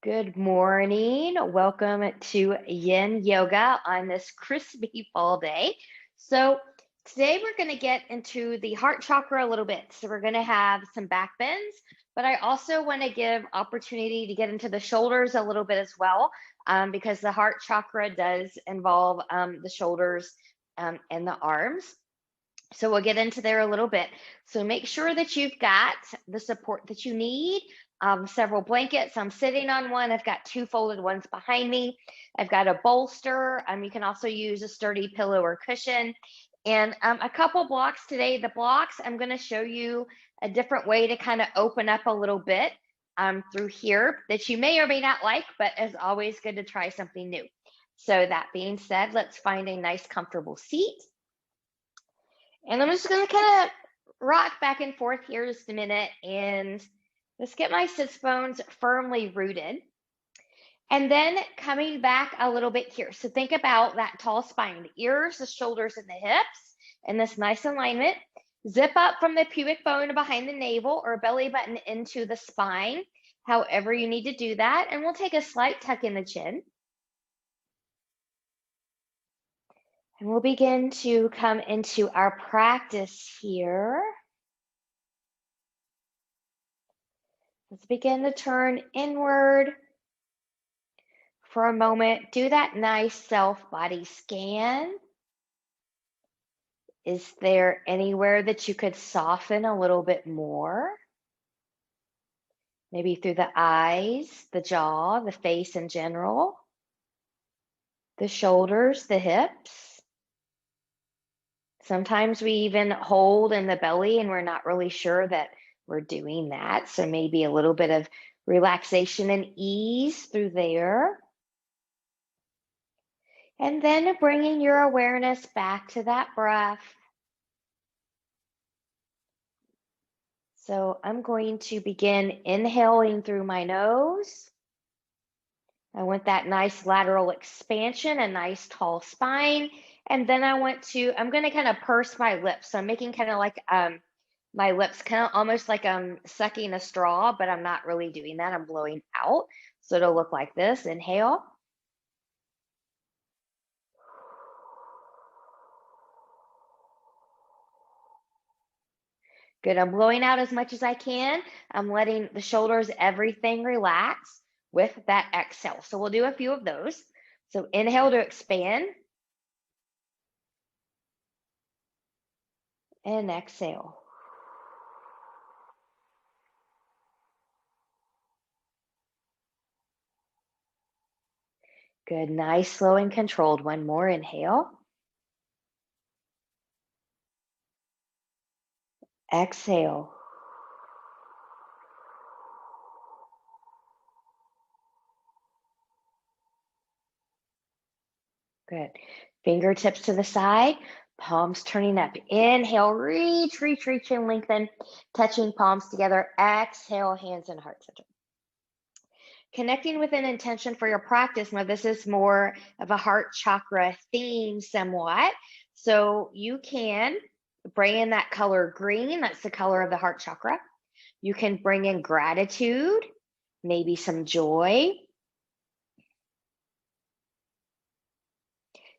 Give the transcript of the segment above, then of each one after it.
Good morning. Welcome to Yin Yoga on this crispy fall day. So, today we're going to get into the heart chakra a little bit. So, we're going to have some back bends, but I also want to give opportunity to get into the shoulders a little bit as well, because the heart chakra does involve the shoulders and the arms. So we'll get into there a little bit. So make sure that you've got the support that you need. Several blankets. I'm sitting on one. I've got two folded ones behind me. I've got a bolster. You can also use a sturdy pillow or cushion. And a couple blocks today. The blocks, I'm going to show you a different way to kind of open up a little bit through here that you may or may not like, but as always, good to try something new. So that being said, let's find a nice comfortable seat. And I'm just going to kind of rock back and forth here just a minute and just get my sits bones firmly rooted. And then coming back a little bit here. So think about that tall spine, the ears, the shoulders, and the hips in this nice alignment. Zip up from the pubic bone behind the navel or belly button into the spine, however you need to do that. And we'll take a slight tuck in the chin. And we'll begin to come into our practice here. Let's begin to turn inward for a moment. Do that nice self-body scan. Is there anywhere that you could soften a little bit more? Maybe through the eyes, the jaw, the face in general, the shoulders, the hips. Sometimes we even hold in the belly and we're not really sure that we're doing that. So maybe a little bit of relaxation and ease through there. And then bringing your awareness back to that breath. So I'm going to begin inhaling through my nose. I want that nice lateral expansion, a nice tall spine. And then I'm going to kind of purse my lips. So I'm making kind of like my lips kind of almost like I'm sucking a straw, but I'm not really doing that. I'm blowing out. So it'll look like this. Inhale. Good. I'm blowing out as much as I can. I'm letting the shoulders, everything relax with that exhale. So we'll do a few of those. So inhale to expand. And exhale. Good. Nice, slow, and controlled. One more. Inhale. Exhale. Good. Fingertips to the side, palms turning up. Inhale, reach, reach, reach, and lengthen, touching palms together. Exhale, hands and heart center. Connecting with an intention for your practice. Now, this is more of a heart chakra theme somewhat. So you can bring in that color green. That's the color of the heart chakra. You can bring in gratitude, maybe some joy.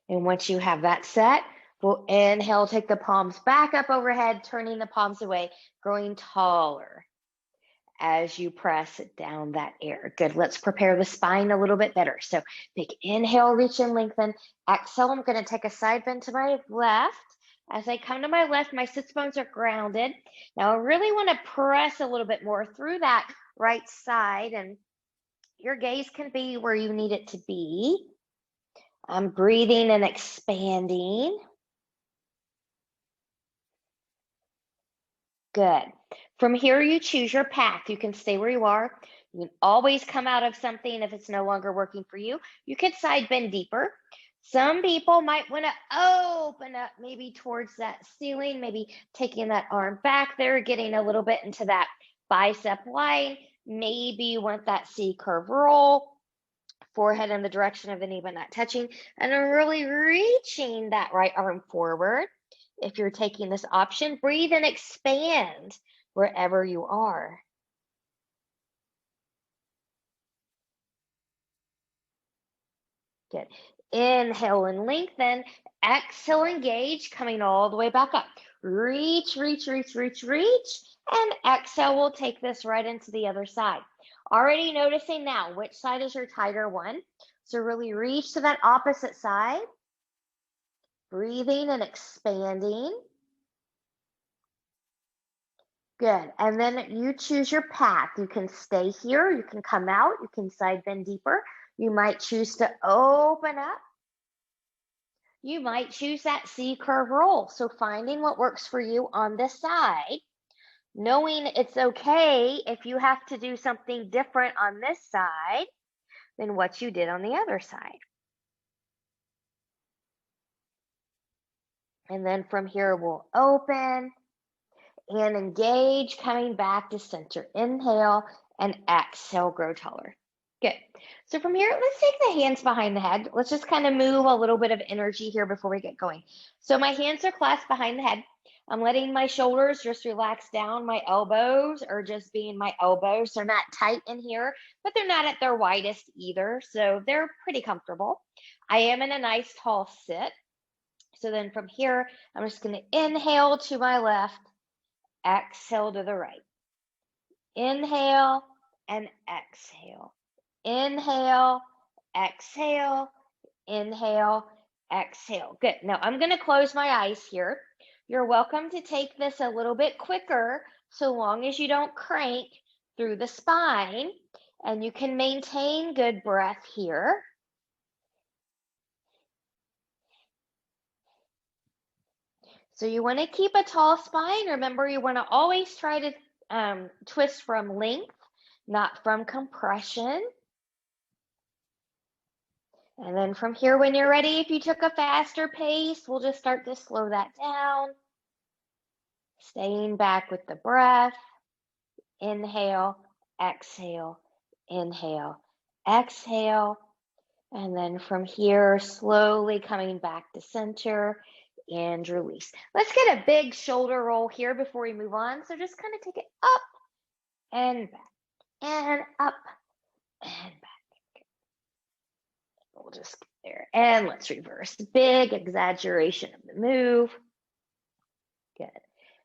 And once you have that set, we'll inhale, take the palms back up overhead, turning the palms away, growing taller as you press down that air. Good. Let's prepare the spine a little bit better. So big inhale, reach and lengthen. Exhale, I'm going to take a side bend to my left. As I come to my left, my sits bones are grounded. Now I really want to press a little bit more through that right side, and your gaze can be where you need it to be. I'm breathing and expanding. Good. From here, you choose your path. You can stay where you are. You can always come out of something if it's no longer working for you. You could side bend deeper. Some people might want to open up maybe towards that ceiling, maybe taking that arm back there, getting a little bit into that bicep line. Maybe you want that C curve roll. Forehead in the direction of the knee, but not touching, and really reaching that right arm forward. If you're taking this option, breathe and expand wherever you are. Good. Inhale and lengthen. Exhale, engage, coming all the way back up. Reach, reach, reach, reach, reach. And exhale, we'll take this right into the other side. Already noticing now which side is your tighter one. So really reach to that opposite side. Breathing and expanding. Good. And then you choose your path. You can stay here. You can come out. You can side bend deeper. You might choose to open up. You might choose that C curve roll. So finding what works for you on this side, knowing it's okay if you have to do something different on this side than what you did on the other side. And then from here, we'll open and engage, coming back to center. Inhale and exhale, grow taller. Good. So from here, let's take the hands behind the head. Let's just kind of move a little bit of energy here before we get going. So my hands are clasped behind the head. I'm letting my shoulders just relax down. My elbows are just being my elbows. They're not tight in here, but they're not at their widest either. So they're pretty comfortable. I am in a nice tall sit. So then from here, I'm just going to inhale to my left, exhale to the right. Inhale and exhale. Inhale, exhale, inhale, exhale. Good. Now I'm going to close my eyes here. You're welcome to take this a little bit quicker so long as you don't crank through the spine, and you can maintain good breath here. So you want to keep a tall spine. Remember, you want to always try to twist from length, not from compression. And then from here, when you're ready, if you took a faster pace, we'll just start to slow that down. Staying back with the breath. Inhale, exhale, inhale, exhale. And then from here, slowly coming back to center and release. Let's get a big shoulder roll here before we move on. So just kind of take it up and back and up and back. We'll just get there. And let's reverse. Big exaggeration of the move. Good.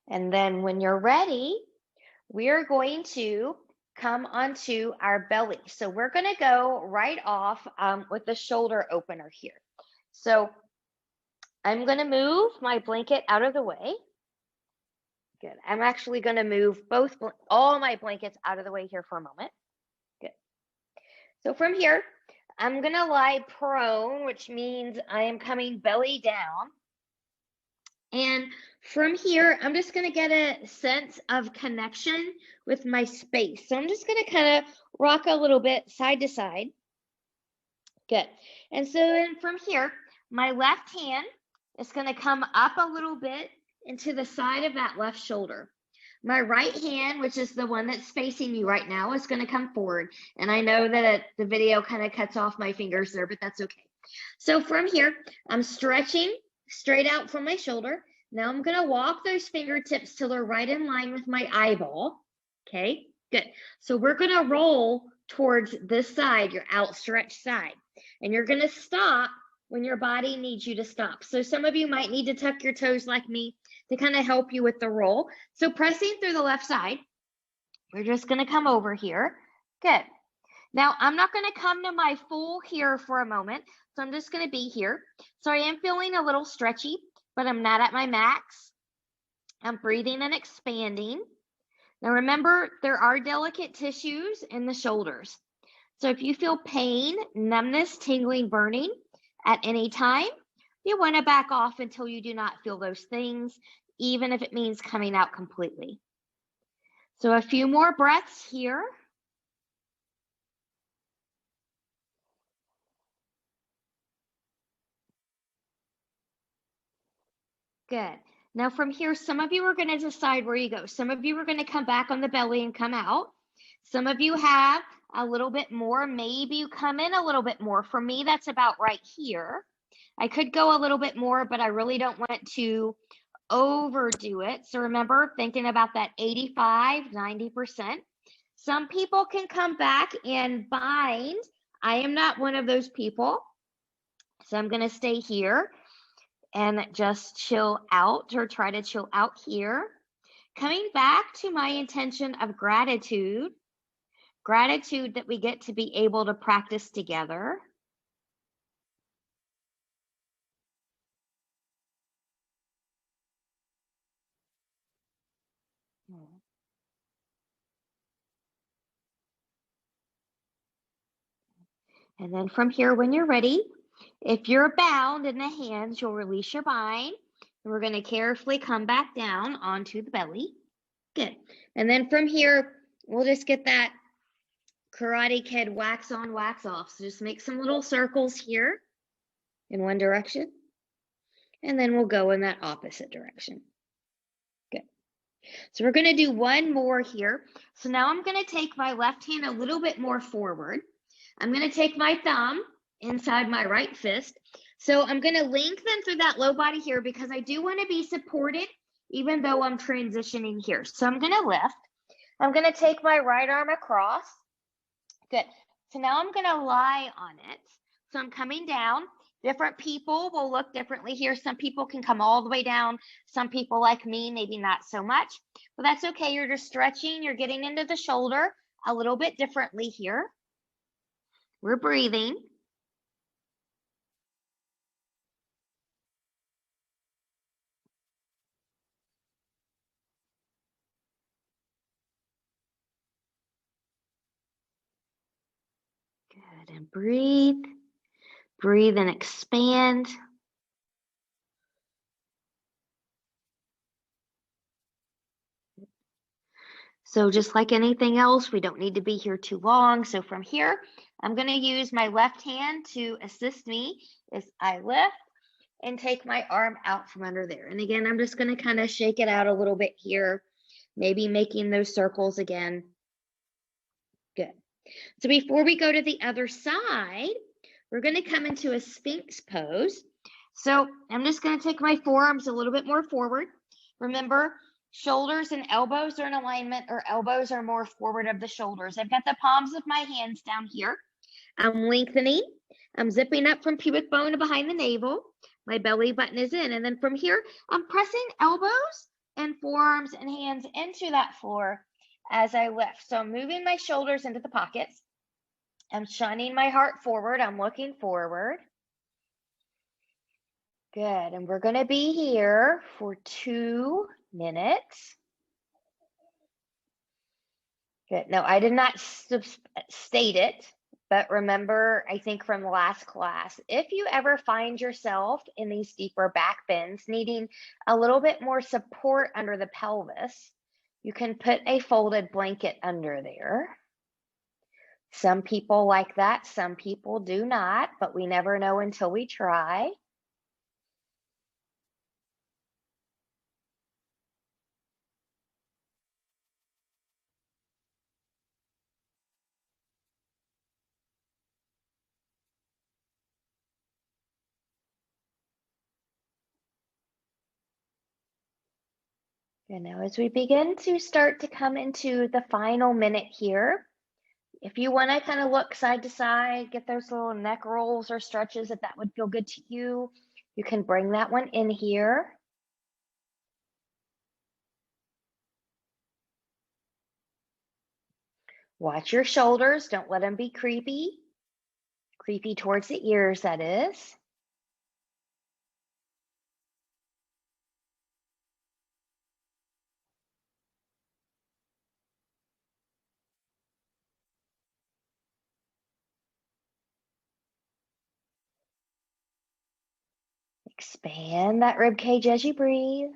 And then when you're ready, we are going to come onto our belly. So we're going to go right off with the shoulder opener here. So I'm going to move my blanket out of the way. Good. I'm actually going to move all my blankets out of the way here for a moment. Good. So from here, I'm going to lie prone, which means I am coming belly down. And from here, I'm just going to get a sense of connection with my space. So I'm just going to kind of rock a little bit side to side. Good. And so then from here, my left hand is going to come up a little bit into the side of that left shoulder. My right hand, which is the one that's facing you right now, is going to come forward. And I know that the video kind of cuts off my fingers there, but that's okay. So from here, I'm stretching straight out from my shoulder. Now I'm going to walk those fingertips till they're right in line with my eyeball. Okay, good. So we're going to roll towards this side, your outstretched side. And you're going to stop when your body needs you to stop. So some of you might need to tuck your toes like me to kind of help you with the roll. So pressing through the left side, we're just going to come over here. Good. Now, I'm not going to come to my full here for a moment, so I'm just going to be here. So I am feeling a little stretchy, but I'm not at my max. I'm breathing and expanding. Now, remember, there are delicate tissues in the shoulders. So if you feel pain, numbness, tingling, burning at any time, you want to back off until you do not feel those things, even if it means coming out completely. So a few more breaths here. Good. Now from here, some of you are going to decide where you go. Some of you are going to come back on the belly and come out. Some of you have a little bit more. Maybe you come in a little bit more. For me, that's about right here. I could go a little bit more, but I really don't want to overdo it. So remember, thinking about that 85, 90%. Some people can come back and bind. I am not one of those people. So I'm going to stay here and just chill out, or try to chill out here. Coming back to my intention of gratitude that we get to be able to practice together. And then from here, when you're ready, if you're bound in the hands, you'll release your mind. And we're going to carefully come back down onto the belly. Good. And then from here, we'll just get that Karate Kid wax on, wax off. So just make some little circles here in one direction. And then we'll go in that opposite direction. Good. So we're going to do one more here. So now I'm going to take my left hand a little bit more forward. I'm going to take my thumb inside my right fist. So I'm going to lengthen through that low body here because I do want to be supported even though I'm transitioning here. So I'm going to lift. I'm going to take my right arm across. Good. So now I'm going to lie on it. So I'm coming down. Different people will look differently here. Some people can come all the way down. Some people like me, maybe not so much. But that's okay. You're just stretching. You're getting into the shoulder a little bit differently here. We're breathing. Good. And breathe. Breathe and expand. So just like anything else, we don't need to be here too long. So from here, I'm going to use my left hand to assist me as I lift and take my arm out from under there. And again, I'm just going to kind of shake it out a little bit here, maybe making those circles again. Good. So before we go to the other side, we're going to come into a Sphinx pose. So I'm just going to take my forearms a little bit more forward. Remember, shoulders and elbows are in alignment, or elbows are more forward of the shoulders. I've got the palms of my hands down here. I'm lengthening. I'm zipping up from pubic bone to behind the navel. My belly button is in. And then from here, I'm pressing elbows and forearms and hands into that floor as I lift. So I'm moving my shoulders into the pockets. I'm shining my heart forward. I'm looking forward. Good. And we're going to be here for 2 minutes. Good. No, I did not state it, but remember, I think from last class, if you ever find yourself in these deeper back bends, needing a little bit more support under the pelvis, you can put a folded blanket under there. Some people like that, some people do not, but we never know until we try. And now as we begin to start to come into the final minute here, if you want to kind of look side to side, get those little neck rolls or stretches, if that would feel good to you, you can bring that one in here. Watch your shoulders. Don't let them be creepy. Creepy towards the ears, that is. Expand that rib cage as you breathe.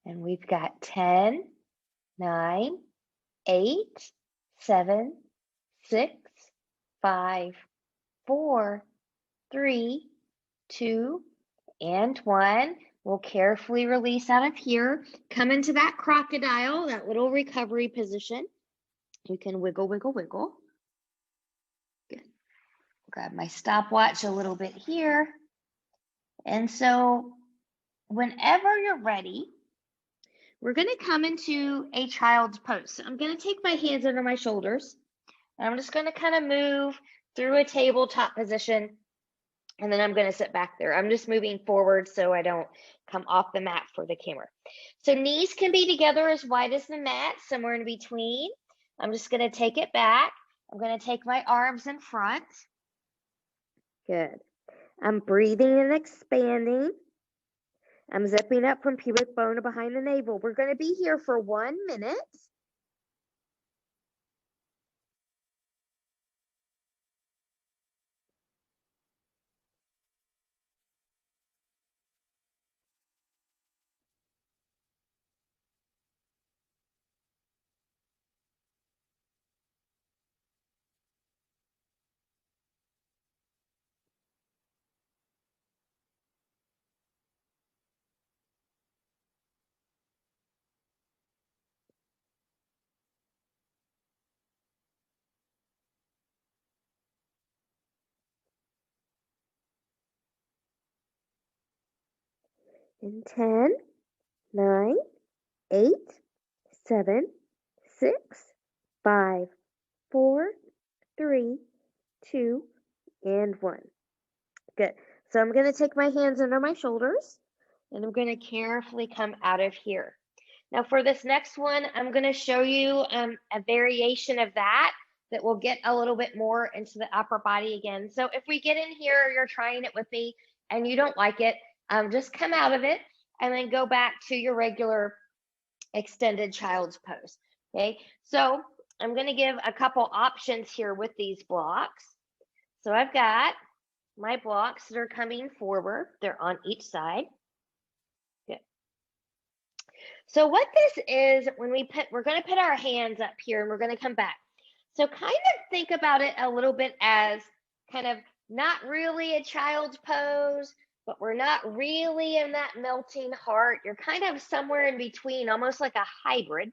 And we've got 10, 9, 8, 7, 6, 5, 4, 3, 2, and 1. We'll carefully release out of here. Come into that crocodile, that little recovery position. You can wiggle, wiggle, wiggle. Good. Grab my stopwatch a little bit here. And so whenever you're ready, we're going to come into a child's pose. So I'm going to take my hands under my shoulders, and I'm just going to kind of move through a tabletop position, and then I'm going to sit back there. I'm just moving forward so I don't come off the mat for the camera. So knees can be together as wide as the mat, somewhere in between. I'm just going to take it back. I'm going to take my arms in front. Good. I'm breathing and expanding. I'm zipping up from pubic bone to behind the navel. We're going to be here for 1 minute. In 10, 9, 8, 7, 6, 5, 4, 3, 2, and 1. Good. So I'm going to take my hands under my shoulders, and I'm going to carefully come out of here. Now for this next one, I'm going to show you a variation of that will get a little bit more into the upper body again. So if we get in here, you're trying it with me, and you don't like it, just come out of it and then go back to your regular extended child's pose. Okay, so I'm going to give a couple options here with these blocks. So I've got my blocks that are coming forward. They're on each side. Good. So what this is, when we're going to put our hands up here and we're going to come back. So kind of think about it a little bit as kind of not really a child's pose, but we're not really in that melting heart. You're kind of somewhere in between, almost like a hybrid.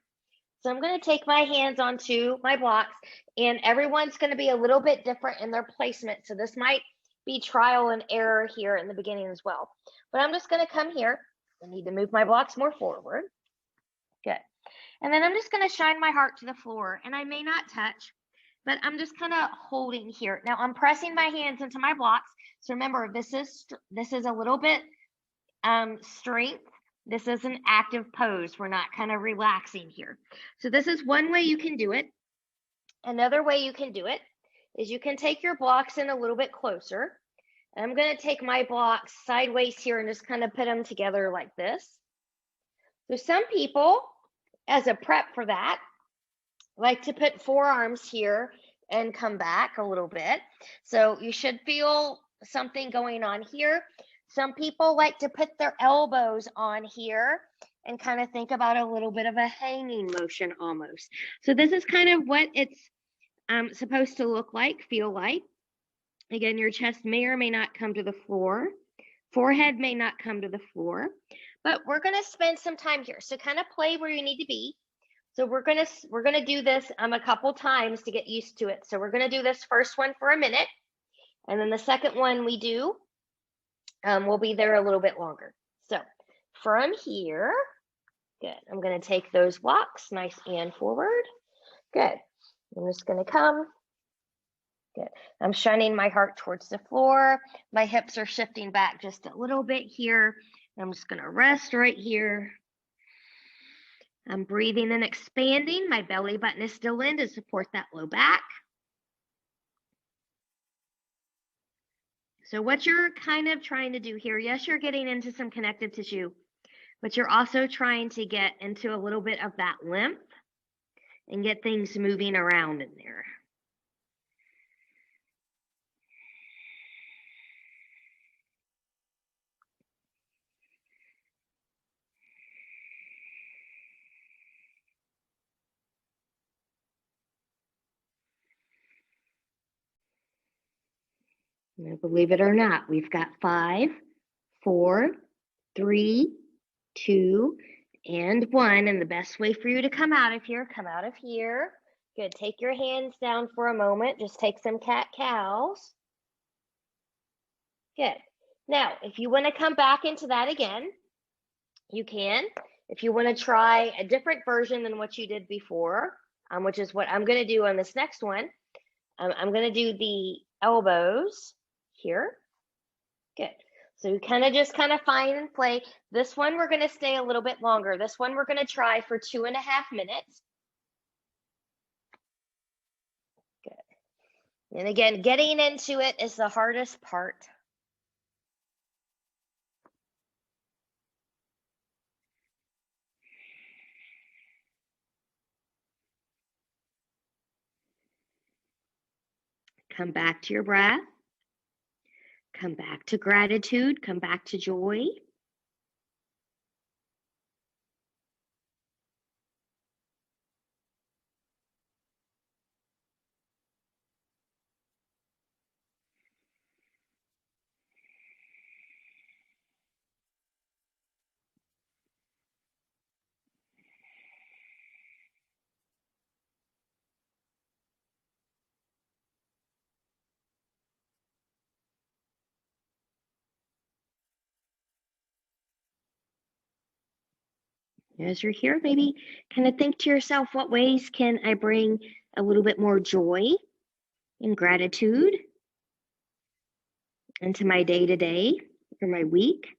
So I'm going to take my hands onto my blocks, and everyone's going to be a little bit different in their placement. So this might be trial and error here in the beginning as well. But I'm just going to come here. I need to move my blocks more forward. Good. And then I'm just going to shine my heart to the floor, and I may not touch, but I'm just kind of holding here. Now I'm pressing my hands into my blocks. So remember, this is a little bit strength. This is an active pose. We're not kind of relaxing here. So this is one way you can do it. Another way you can do it is you can take your blocks in a little bit closer. And I'm going to take my blocks sideways here and just kind of put them together like this. So some people, as a prep for that, like to put forearms here and come back a little bit. So you should feel something going on here. Some people like to put their elbows on here and kind of think about a little bit of a hanging motion almost. So this is kind of what it's supposed to look like, feel like. Again, your chest may or may not come to the floor. Forehead may not come to the floor, but we're going to spend some time here. So kind of play where you need to be. So we're gonna do this a couple times to get used to it. So we're gonna do this first one for a minute, and then the second one we do, we'll be there a little bit longer. So from here, good. I'm gonna take those blocks nice and forward. Good. I'm just gonna come. Good. I'm shining my heart towards the floor. My hips are shifting back just a little bit here. I'm just gonna rest right here. I'm breathing and expanding. My belly button is still in to support that low back. So what you're kind of trying to do here, yes, you're getting into some connective tissue, but you're also trying to get into a little bit of that lymph and get things moving around in there. Now, believe it or not, we've got 5, 4, 3, 2, and 1. And the best way for you to come out of here, come out of here. Good. Take your hands down for a moment. Just take some cat-cows. Good. Now, if you want to come back into that again, you can. If you want to try a different version than what you did before, which is what I'm going to do on this next one, I'm going to do the elbows here. Good. So you kind of find and play. This one, we're going to stay a little bit longer. This one, we're going to try for 2.5 minutes. Good. And again, getting into it is the hardest part. Come back to your breath. Come back to gratitude. Come back to joy. As you're here, maybe kind of think to yourself, what ways can I bring a little bit more joy and gratitude into my day-to-day or my week?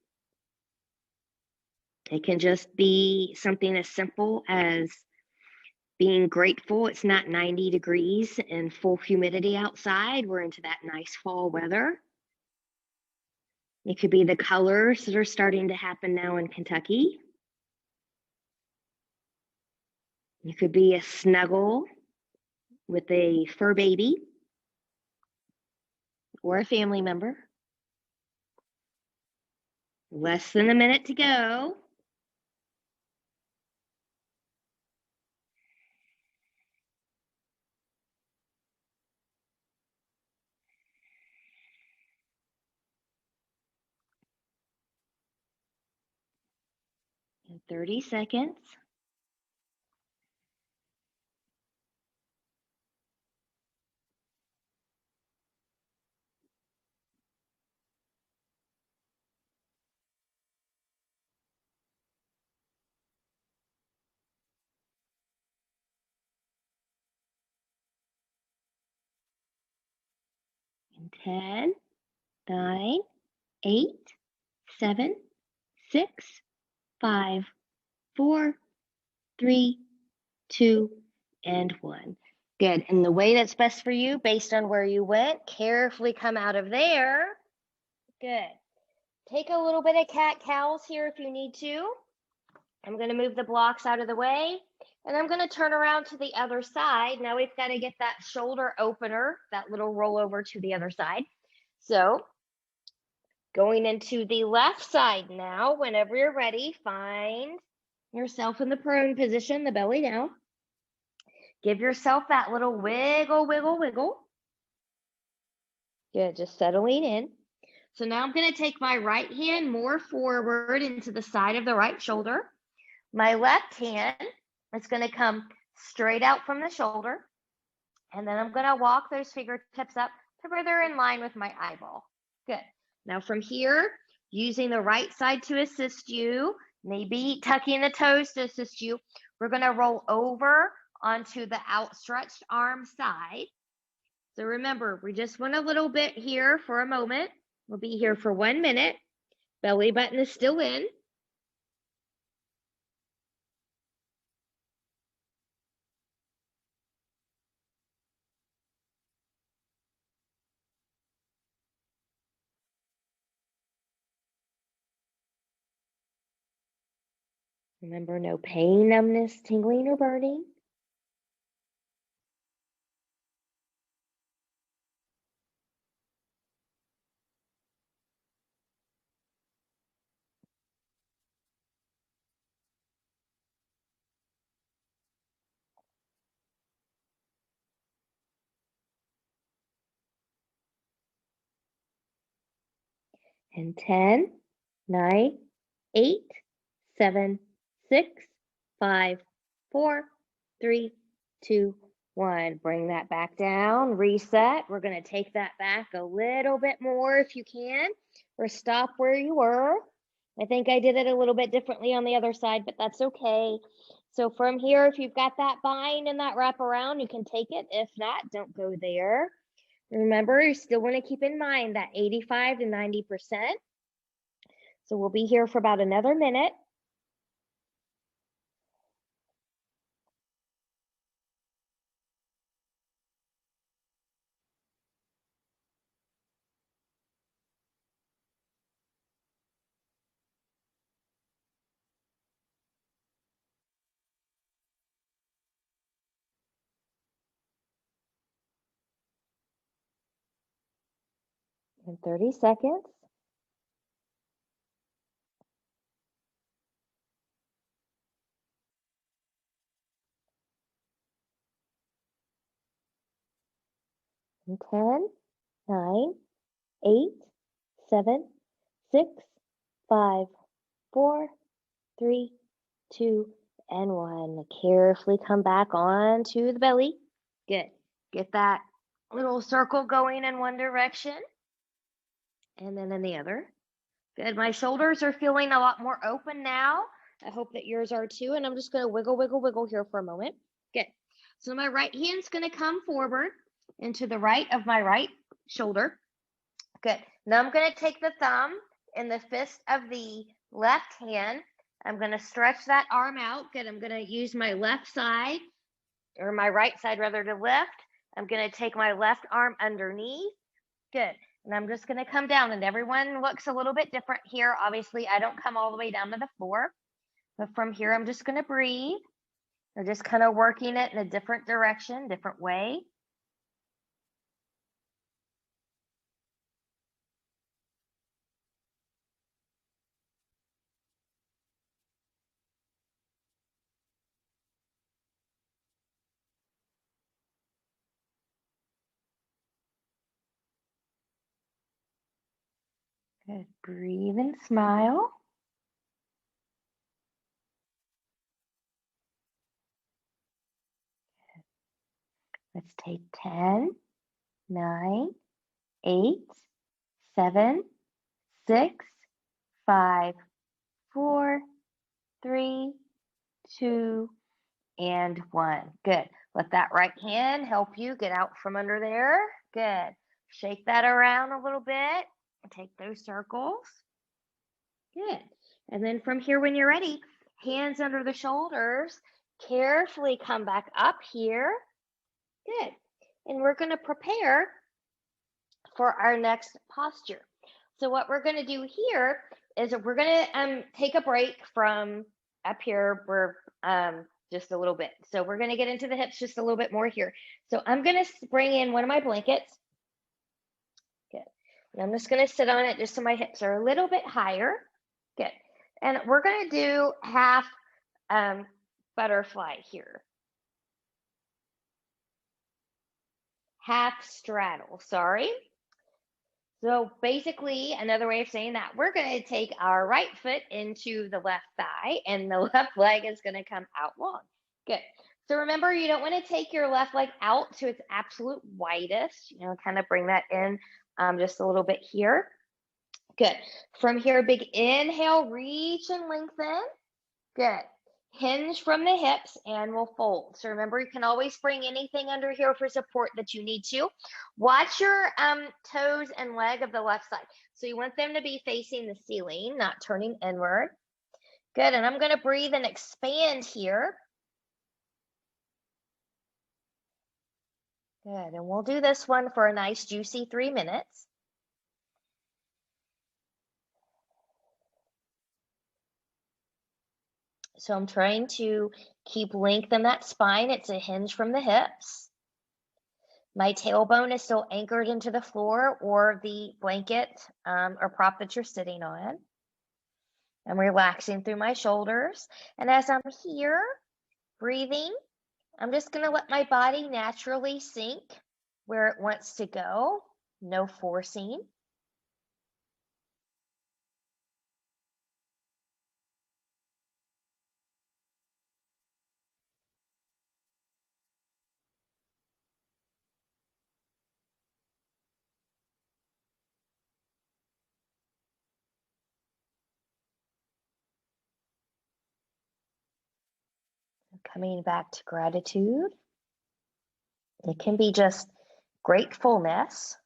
It can just be something as simple as being grateful it's not 90 degrees and full humidity outside. We're into that nice fall weather. It could be the colors that are starting to happen now in Kentucky. It could be a snuggle with a fur baby or a family member. Less than a minute to go. In 30 seconds. In 10, 9, 8, 7, 6, 5, 4, 3, 2, and 1. Good. And the way that's best for you, based on where you went, carefully come out of there. Good. Take a little bit of cat-cows here if you need to. I'm going to move the blocks out of the way, and I'm going to turn around to the other side. Now we've got to get that shoulder opener, that little rollover to the other side. So going into the left side now, whenever you're ready, find yourself in the prone position, the belly down. Give yourself that little wiggle, wiggle, wiggle. Good, just settling in. So now I'm going to take my right hand more forward into the side of the right shoulder. My left hand is going to come straight out from the shoulder. And then I'm going to walk those fingertips up to where they're in line with my eyeball. Good. Now from here, using the right side to assist you, maybe tucking the toes to assist you, we're going to roll over onto the outstretched arm side. So remember, we just went a little bit here for a moment. We'll be here for 1 minute. Belly button is still in. Remember, no pain, numbness, tingling, or burning. And 10, 9, 8, 7, 6, 5, 4, 3, 2, 1. Bring that back down, reset. We're going to take that back a little bit more if you can, or stop where you were. I think I did it a little bit differently on the other side, but that's okay. So from here, if you've got that bind and that wrap around, you can take it. If not, don't go there. Remember, you still want to keep in mind that 85 to 90%. So we'll be here for about another minute. In 30 seconds. In 10, 9, 8, 7, 6, 5, 4, 3, 2, and 1. Carefully come back onto the belly. Good. Get that little circle going in one direction and then in the other. Good. My shoulders are feeling a lot more open now. I hope that yours are too. And I'm just going to wiggle, wiggle, wiggle here for a moment. Good. So my right hand's going to come forward into the right of my right shoulder. Good. Now I'm going to take the thumb in the fist of the left hand. I'm going to stretch that arm out. Good. I'm going to use my left side, or my right side rather, to lift. I'm going to take my left arm underneath. Good. And I'm just going to come down, and everyone looks a little bit different here. Obviously, I don't come all the way down to the floor, but from here, I'm just going to breathe. We're just kind of working it in a different direction, different way. Good. Breathe and smile. Let's take 10, 9, 8, 7, 6, 5, 4, 3, 2, and 1. Good. Let that right hand help you get out from under there. Good. Shake that around a little bit. Take those circles. Good. And then from here, when you're ready, hands under the shoulders. Carefully come back up here. Good. And we're going to prepare for our next posture. So what we're going to do here is we're going to take a break from up here. We're just a little bit. So we're going to get into the hips just a little bit more here. So I'm going to bring in one of my blankets. Good. And I'm just going to sit on it just so my hips are a little bit higher. Good. And we're going to do half butterfly here. Half straddle, sorry. So basically, another way of saying that, we're going to take our right foot into the left thigh, and the left leg is going to come out long. Good. So remember, you don't want to take your left leg out to its absolute widest. Kind of bring that in just a little bit here. Good. From here, big inhale, reach and lengthen. Good. Hinge from the hips and we'll fold. So remember, you can always bring anything under here for support that you need to. Watch your toes and leg of the left side. So you want them to be facing the ceiling, not turning inward. Good. And I'm going to breathe and expand here. Good. And we'll do this one for a nice juicy 3 minutes. So I'm trying to keep length in that spine. It's a hinge from the hips. My tailbone is still anchored into the floor or the blanket or prop that you're sitting on. I'm relaxing through my shoulders. And as I'm here, breathing, I'm just going to let my body naturally sink where it wants to go. No forcing. Coming back to gratitude. It can be just gratefulness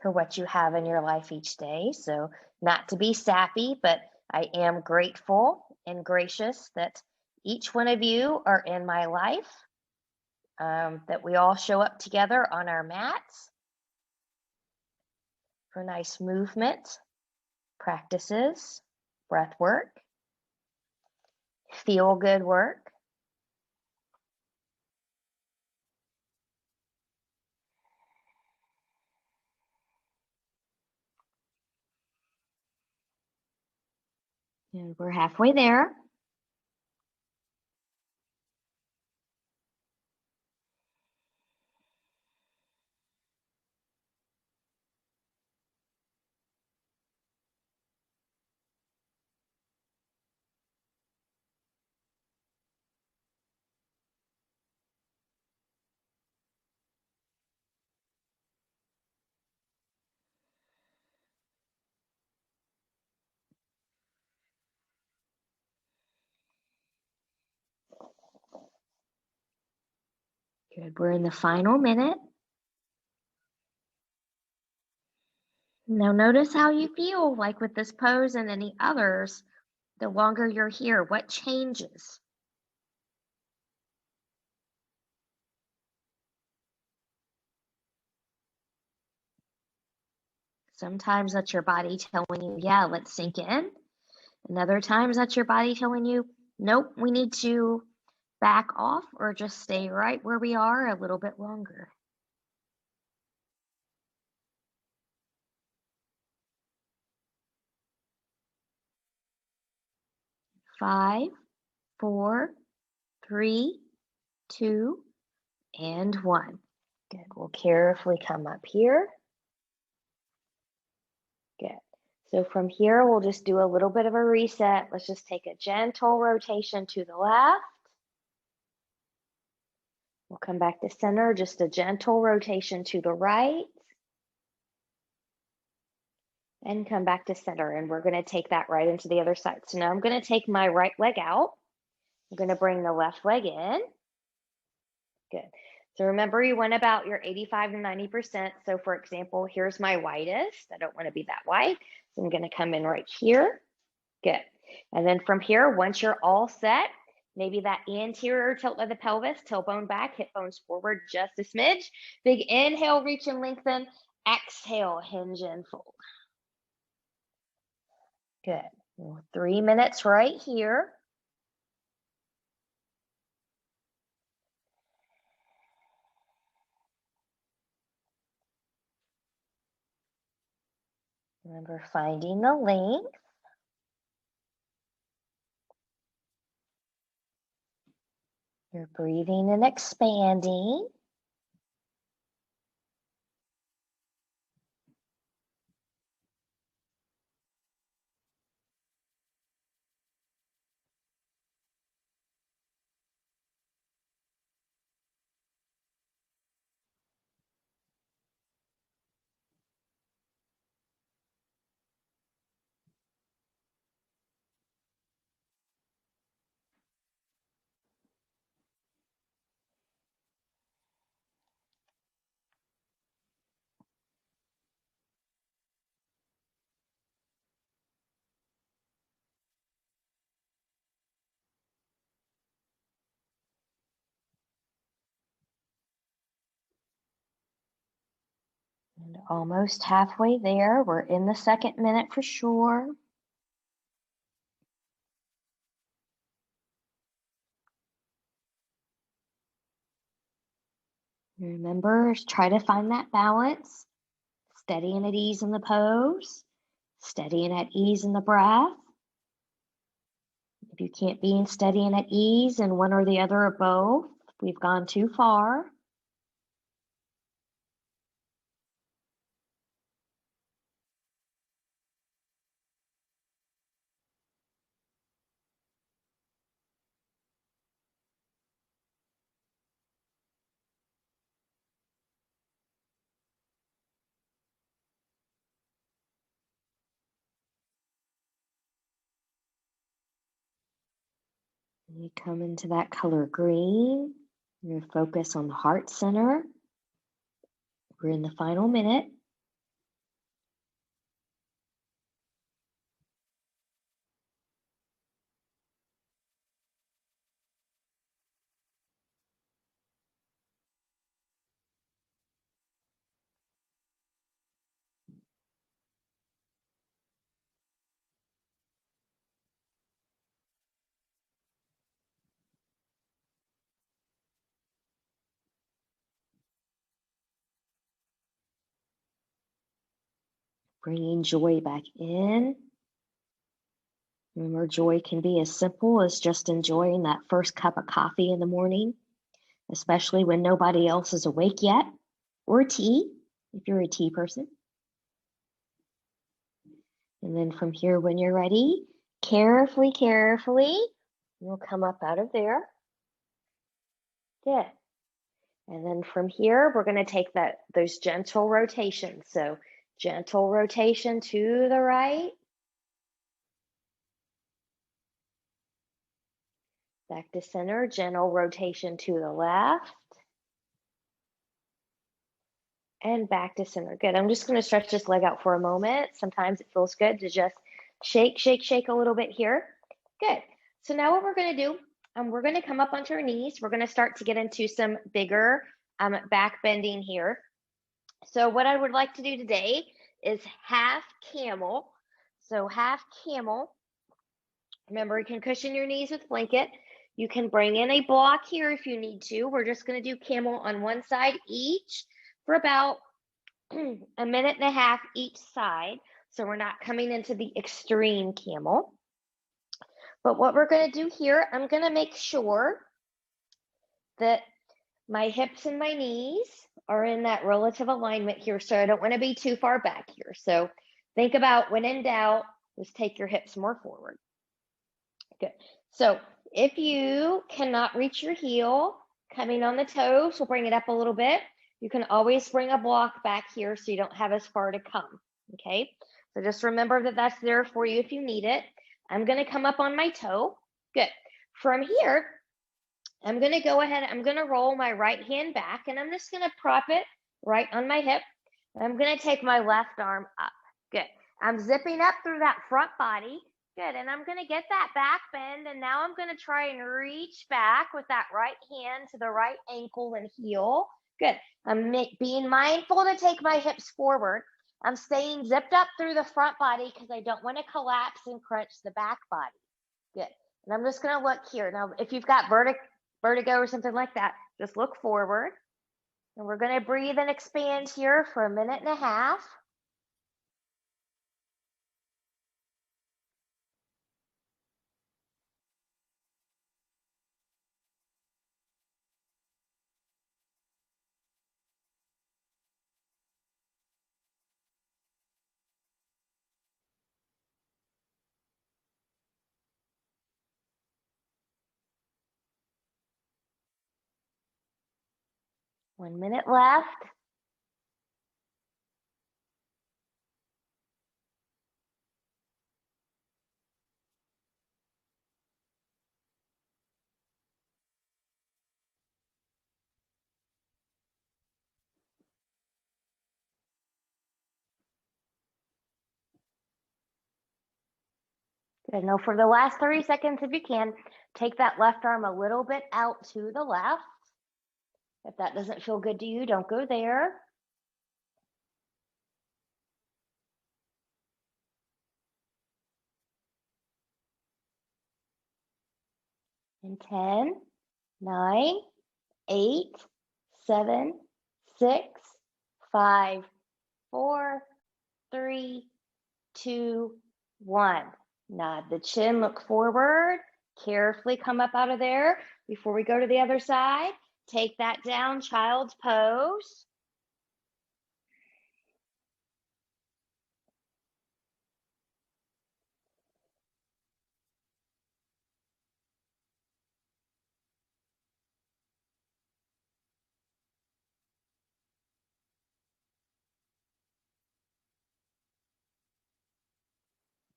for what you have in your life each day. So, not to be sappy, but I am grateful and gracious that each one of you are in my life, that we all show up together on our mats for nice movement practices, breath work, feel good work. And we're halfway there. Good. We're in the final minute. Now notice how you feel, like with this pose and any others, the longer you're here, what changes? Sometimes that's your body telling you, yeah, let's sink in. And other times that's your body telling you, nope, we need to back off or just stay right where we are a little bit longer. 5, 4, 3, 2, and 1. Good. We'll carefully come up here. Good. So from here, we'll just do a little bit of a reset. Let's just take a gentle rotation to the left. We'll come back to center, just a gentle rotation to the right. And come back to center. And we're going to take that right into the other side. So now I'm going to take my right leg out. I'm going to bring the left leg in. Good. So remember, you went about your 85 to 90%. So for example, here's my widest. I don't want to be that wide. So I'm going to come in right here. Good. And then from here, once you're all set, maybe that anterior tilt of the pelvis, tailbone back, hip bones forward just a smidge. Big inhale, reach and lengthen. Exhale, hinge and fold. Good. 3 minutes right here. Remember finding the length. You're breathing and expanding. And almost halfway there. We're in the second minute for sure. Remember, try to find that balance. Steady and at ease in the pose. Steady and at ease in the breath. If you can't be in steady and at ease in one or the other or both, we've gone too far. You come into that color green. You're going to focus on the heart center. We're in the final minute. Bringing joy back in. Remember, joy can be as simple as just enjoying that first cup of coffee in the morning, especially when nobody else is awake yet, or tea, if you're a tea person. And then from here, when you're ready, carefully, you'll come up out of there. Good. And then from here, we're going to take those gentle rotations. So gentle rotation to the right. Back to center, gentle rotation to the left. And back to center. Good. I'm just going to stretch this leg out for a moment. Sometimes it feels good to just shake a little bit here. Good. So now what we're going to do, we're going to come up onto our knees. We're going to start to get into some bigger back bending here. So what I would like to do today is half camel. So half camel. Remember, you can cushion your knees with blanket. You can bring in a block here if you need to. We're just going to do camel on one side each for about a minute and a half each side. So we're not coming into the extreme camel. But what we're going to do here, I'm going to make sure that my hips and my knees are in that relative alignment here. So I don't want to be too far back here. So think about, when in doubt, just take your hips more forward. Good. So if you cannot reach your heel, coming on the toes, we'll bring it up a little bit. You can always bring a block back here so you don't have as far to come. Okay. So just remember that that's there for you if you need it. I'm going to come up on my toe. Good. From here, I'm going to go ahead. I'm going to roll my right hand back, and I'm just going to prop it right on my hip. And I'm going to take my left arm up. Good. I'm zipping up through that front body. Good. And I'm going to get that back bend. And now I'm going to try and reach back with that right hand to the right ankle and heel. Good. I'm being mindful to take my hips forward. I'm staying zipped up through the front body because I don't want to collapse and crunch the back body. Good. And I'm just going to look here. Now, if you've got vertigo or something like that, just look forward. And we're going to breathe and expand here for a minute and a half. One minute left. Good. Now for the last 30 seconds, if you can, take that left arm a little bit out to the left. If that doesn't feel good to you, don't go there. In 10, 9, 8, 7, 6, 5, 4, 3, 2, 1. Nod the chin, look forward. Carefully come up out of there. Before we go to the other side, take that down, child's pose.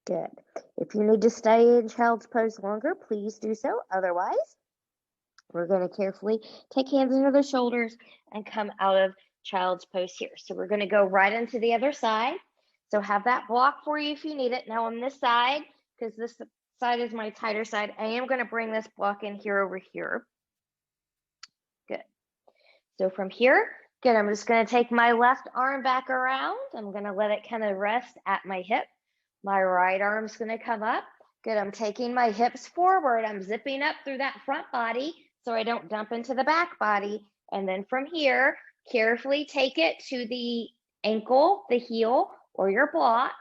Good. If you need to stay in child's pose longer, please do so. Otherwise, we're going to carefully take hands under the shoulders and come out of child's pose here. So we're going to go right into the other side. So have that block for you if you need it. Now on this side, because this side is my tighter side, I am going to bring this block in here over here. Good. So from here, good, I'm just going to take my left arm back around. I'm going to let it kind of rest at my hip. My right arm's going to come up. Good, I'm taking my hips forward. I'm zipping up through that front body so I don't dump into the back body. And then from here, carefully take it to the ankle, the heel, or your block.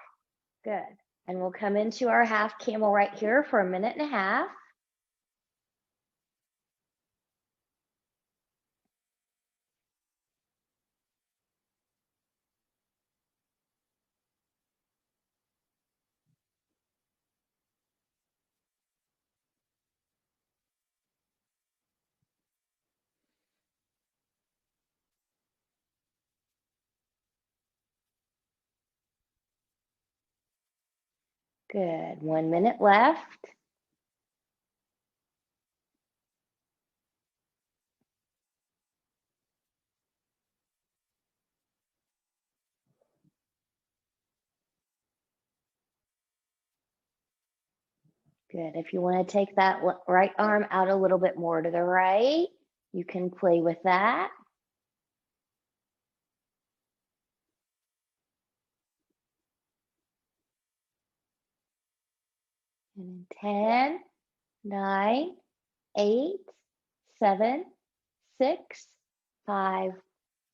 Good. And we'll come into our half camel right here for 1.5 minutes. Good. 1 minute left. Good. If you want to take that right arm out a little bit more to the right, you can play with that. And 10, 9, 8, 7, 6, 5,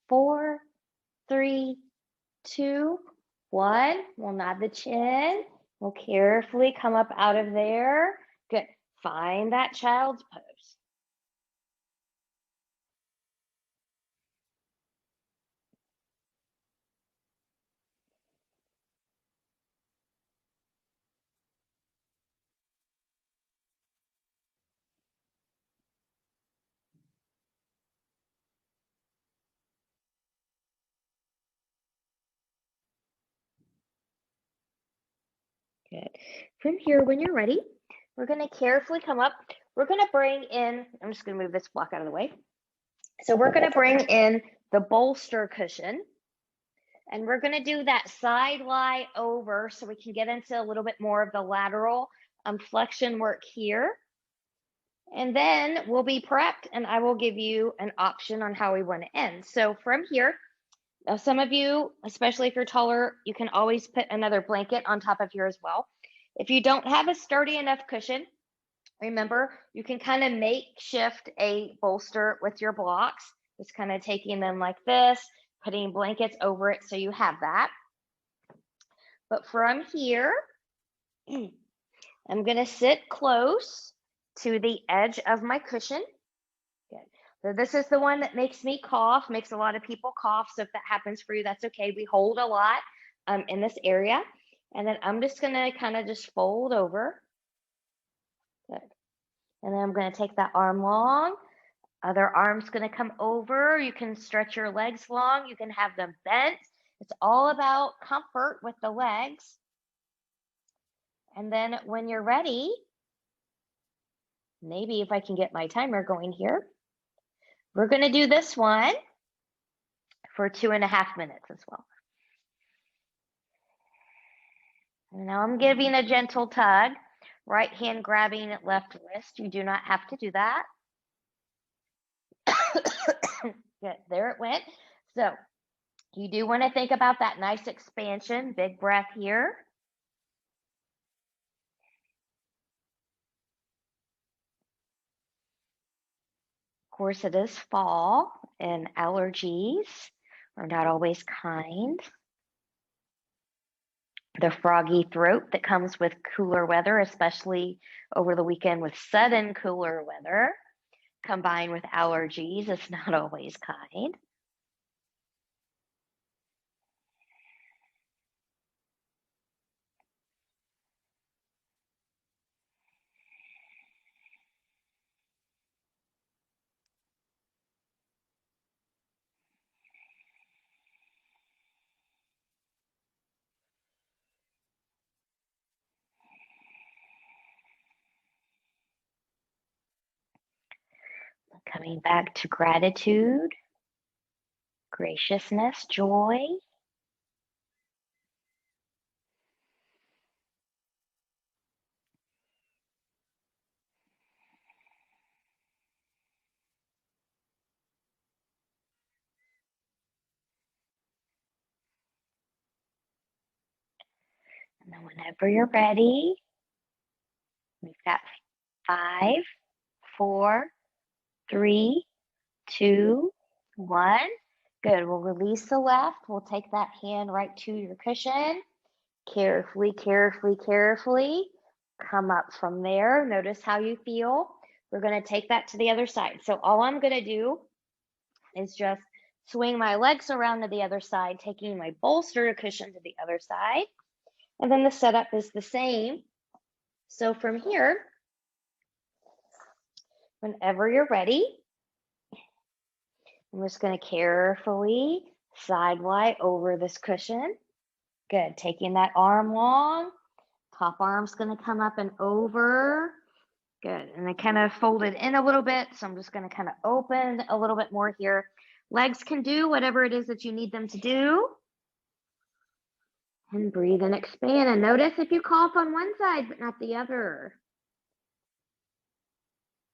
4, 3, 2, 1. We'll nod the chin. We'll carefully come up out of there. Good. Find that child's pose. Good. From here, when you're ready, we're going to carefully come up. We're going to bring in, I'm just going to move this block out of the way. So we're going to bring in the bolster cushion. And we're going to do that side lie over so we can get into a little bit more of the lateral flexion work here. And then we'll be prepped and I will give you an option on how we want to end. So from here, now some of you, especially if you're taller, you can always put another blanket on top of here as well. If you don't have a sturdy enough cushion, remember, you can kind of makeshift a bolster with your blocks, just kind of taking them like this, putting blankets over it so you have that. But from here, I'm going to sit close to the edge of my cushion. Good. So this is the one that makes me cough, makes a lot of people cough. So if that happens for you, that's okay. We hold a lot in this area. And then I'm just going to kind of just fold over. Good. And then I'm going to take that arm long. Other arm's going to come over. You can stretch your legs long. You can have them bent. It's all about comfort with the legs. And then when you're ready, maybe if I can get my timer going here, we're going to do this one for 2.5 minutes as well. And now I'm giving a gentle tug, right hand grabbing left wrist. You do not have to do that. Good, there it went. So you do want to think about that nice expansion, big breath here. Of course, it is fall and allergies are not always kind. The froggy throat that comes with cooler weather, especially over the weekend with sudden cooler weather, combined with allergies, is not always kind. Coming back to gratitude, graciousness, joy. And then whenever you're ready, we've got 5, 4, 3, 2, 1. Good. We'll release the left. We'll take that hand right to your cushion. Carefully, carefully, carefully. Come up from there. Notice how you feel. We're going to take that to the other side. So all I'm going to do is just swing my legs around to the other side, taking my bolster cushion to the other side. And then the setup is the same. So from here, whenever you're ready, I'm just going to carefully side-lie over this cushion. Good. Taking that arm long. Top arm's going to come up and over. Good. And then kind of fold it in a little bit. So I'm just going to kind of open a little bit more here. Legs can do whatever it is that you need them to do. And breathe and expand. And notice if you cough on one side, but not the other.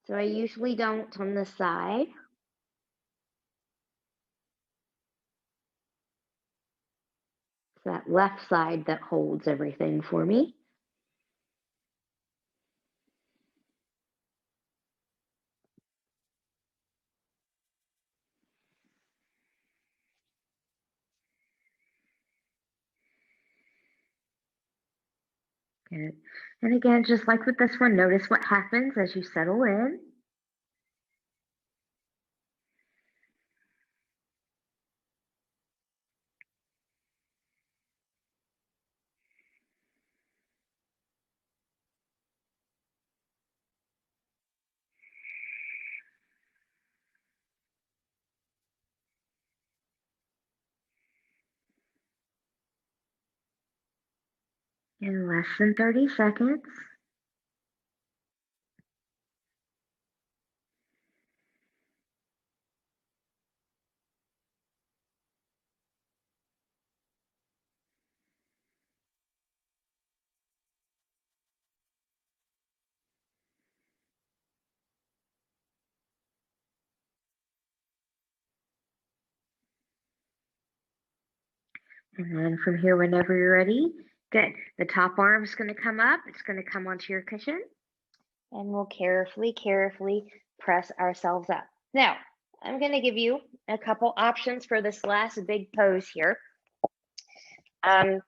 So I usually don't on this side. It's that left side that holds everything for me. Good. And again, just like with this one, notice what happens as you settle in. In less than 30 seconds. And then from here, whenever you're ready, good. The top arm's going to come up. It's going to come onto your cushion. And we'll carefully, carefully press ourselves up. Now, I'm going to give you a couple options for this last big pose here. I'm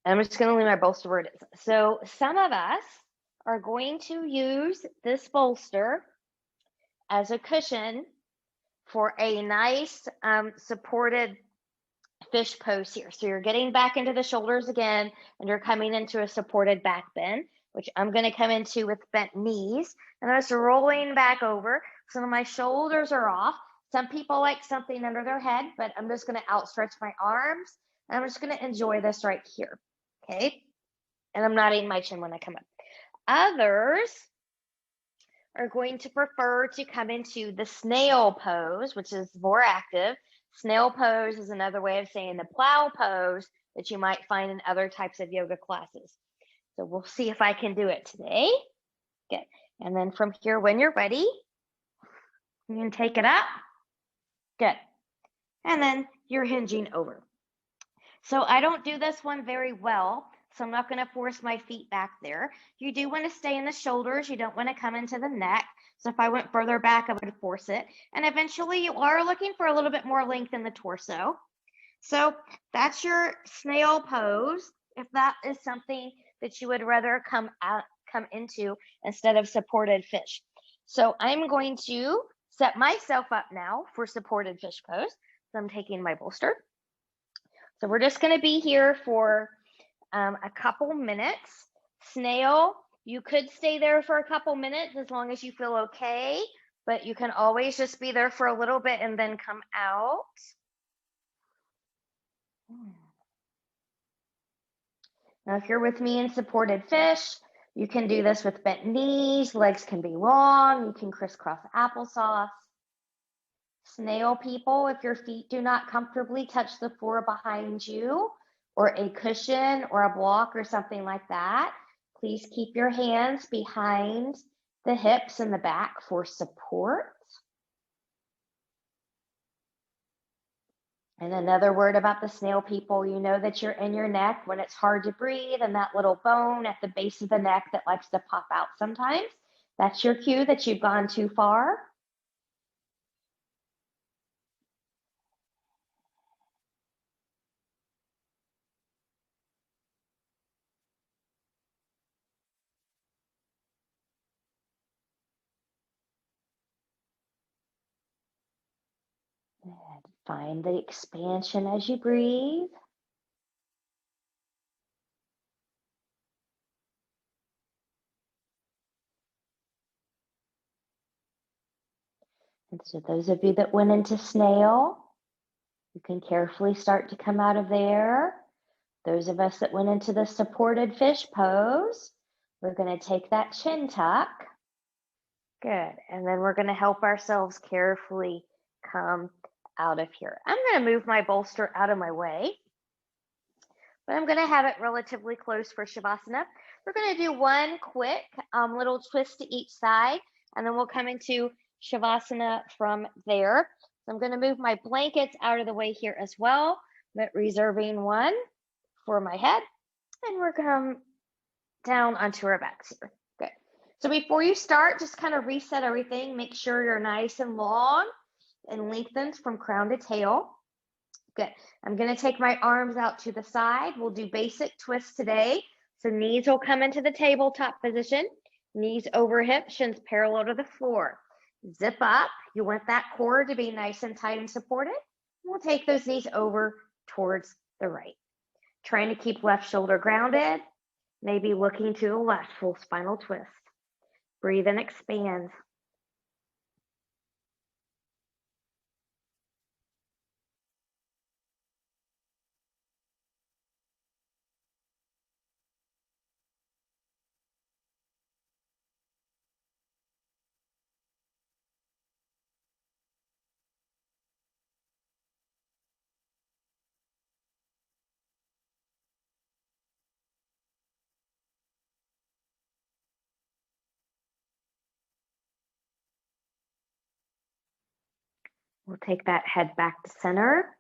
just going to leave my bolster where it is. So some of us are going to use this bolster as a cushion for a nice supported fish pose here. So you're getting back into the shoulders again, and you're coming into a supported back bend, which I'm going to come into with bent knees. And I'm just rolling back over. Some of my shoulders are off. Some people like something under their head, but I'm just going to outstretch my arms. And I'm just going to enjoy this right here. Okay. And I'm nodding my chin when I come up. Others are going to prefer to come into the snail pose, which is more active. Snail pose is another way of saying the plow pose that you might find in other types of yoga classes. So we'll see if I can do it today. Good. And then from here, when you're ready, you can take it up. Good. And then you're hinging over. So I don't do this one very well, so I'm not going to force my feet back there. You do want to stay in the shoulders. You don't want to come into the neck. So if I went further back, I would force it. And eventually you are looking for a little bit more length in the torso. So that's your snail pose. If that is something that you would rather come into instead of supported fish. So I'm going to set myself up now for supported fish pose. So I'm taking my bolster. So we're just going to be here for a couple minutes. Snail, you could stay there for a couple minutes as long as you feel okay, but you can always just be there for a little bit and then come out. Now, if you're with me in supported fish, you can do this with bent knees. Legs can be long. You can crisscross applesauce. Snail people, if your feet do not comfortably touch the floor behind you or a cushion or a block or something like that, please keep your hands behind the hips and the back for support. And another word about the snail people, you know that you're in your neck when it's hard to breathe and that little bone at the base of the neck that likes to pop out sometimes. That's your cue that you've gone too far. And find the expansion as you breathe. And so those of you that went into snail, you can carefully start to come out of there. Those of us that went into the supported fish pose, we're going to take that chin tuck. Good. And then we're going to help ourselves carefully come out of here. I'm going to move my bolster out of my way, but I'm going to have it relatively close for Shavasana. We're going to do one quick little twist to each side, and then we'll come into Shavasana from there. So I'm going to move my blankets out of the way here as well, but reserving one for my head, and we're going down onto our backs here. Good. So before you start, just kind of reset everything. Make sure you're nice and long and lengthened from crown to tail. Good. I'm going to take my arms out to the side. We'll do basic twists today. So knees will come into the tabletop position. Knees over hips, shins parallel to the floor. Zip up. You want that core to be nice and tight and supported. We'll take those knees over towards the right. Trying to keep left shoulder grounded. Maybe looking to the left, full spinal twist. Breathe and expand. We'll take that head back to center.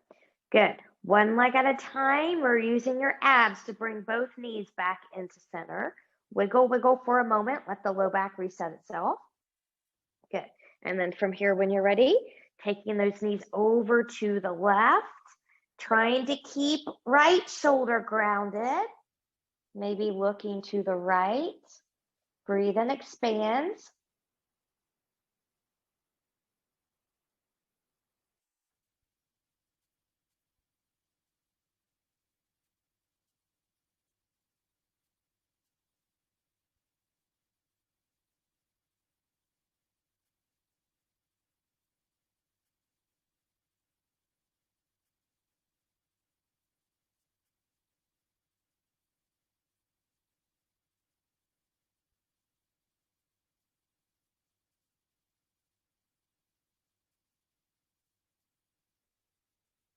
Good. One leg at a time. We're using your abs to bring both knees back into center. Wiggle, wiggle for a moment. Let the low back reset itself. Good. And then from here, when you're ready, taking those knees over to the left, trying to keep right shoulder grounded. Maybe looking to the right. Breathe and expand.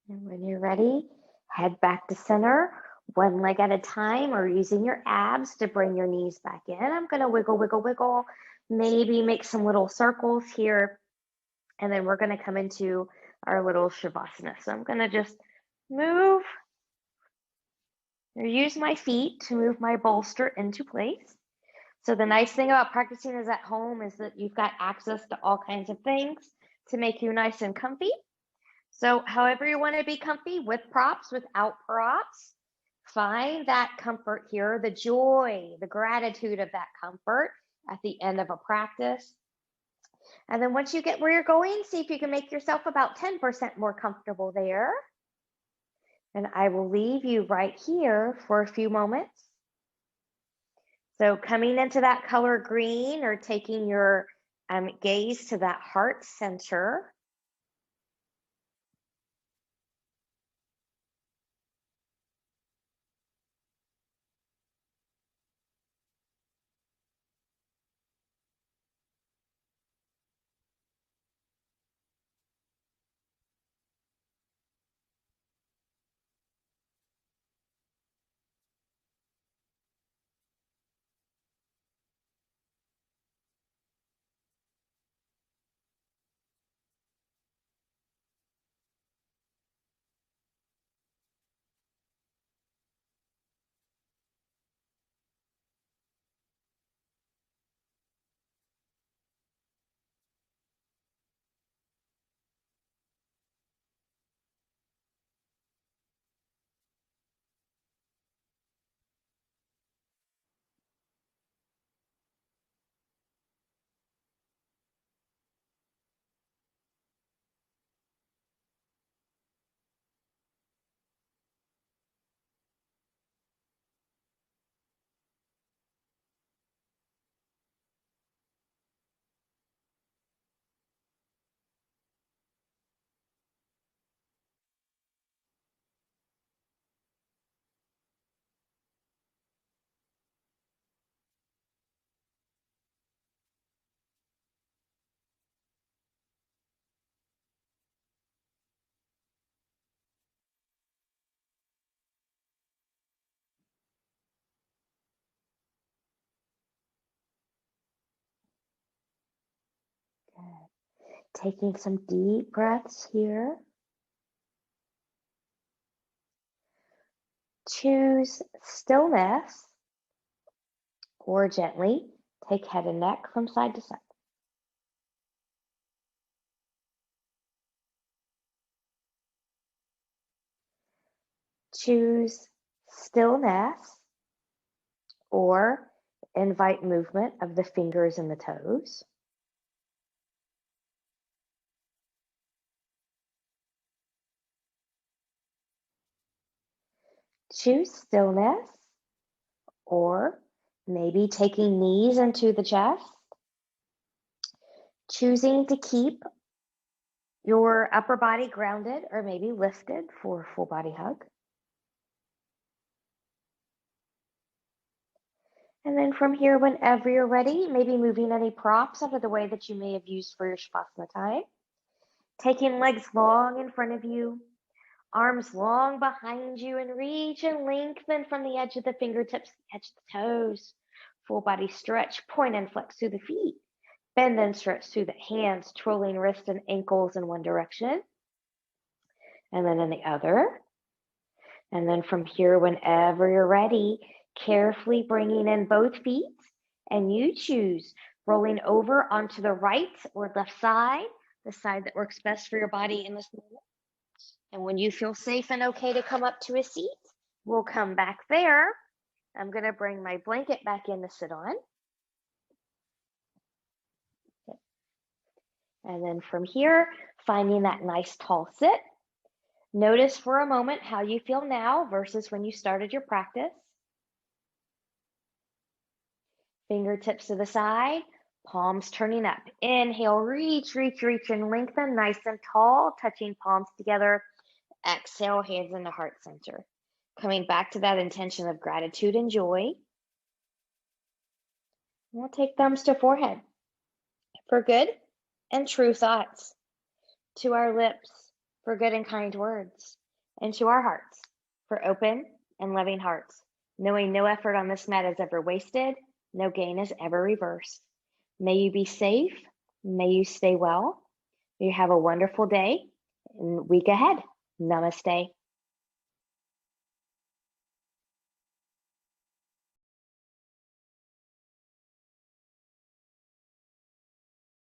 And when you're ready, head back to center, one leg at a time, or using your abs to bring your knees back in. I'm going to wiggle, wiggle, wiggle, maybe make some little circles here. And then we're going to come into our little Shavasana. So I'm going to just move or use my feet to move my bolster into place. So the nice thing about practicing this at home is that you've got access to all kinds of things to make you nice and comfy. So however you want to be comfy, with props, without props, find that comfort here, the joy, the gratitude of that comfort at the end of a practice. And then once you get where you're going, see if you can make yourself about 10% more comfortable there. And I will leave you right here for a few moments. So coming into that color green, or taking your gaze to that heart center. Taking some deep breaths here. Choose stillness or gently take head and neck from side to side. Choose stillness or invite movement of the fingers and the toes. Choose stillness or maybe taking knees into the chest. Choosing to keep your upper body grounded or maybe lifted for a full body hug. And then from here, whenever you're ready, maybe moving any props out of the way that you may have used for your Shavasana time. Taking legs long in front of you, arms long behind you, and reach and lengthen from the edge of the fingertips, the edge of the toes. Full body stretch, point and flex through the feet. Bend and stretch through the hands, twirling wrists and ankles in one direction. And then in the other. And then from here, whenever you're ready, carefully bringing in both feet, and you choose rolling over onto the right or left side, the side that works best for your body in this moment. And when you feel safe and okay to come up to a seat, we'll come back there. I'm going to bring my blanket back in to sit on. And then from here, finding that nice tall sit. Notice for a moment how you feel now versus when you started your practice. Fingertips to the side, palms turning up. Inhale, reach, reach, reach, and lengthen nice and tall, touching palms together. Exhale, hands in the heart center. Coming back to that intention of gratitude and joy. We'll take thumbs to forehead for good and true thoughts. To our lips for good and kind words. And to our hearts for open and loving hearts. Knowing no effort on this mat is ever wasted. No gain is ever reversed. May you be safe. May you stay well. May you have a wonderful day and week ahead. Namaste.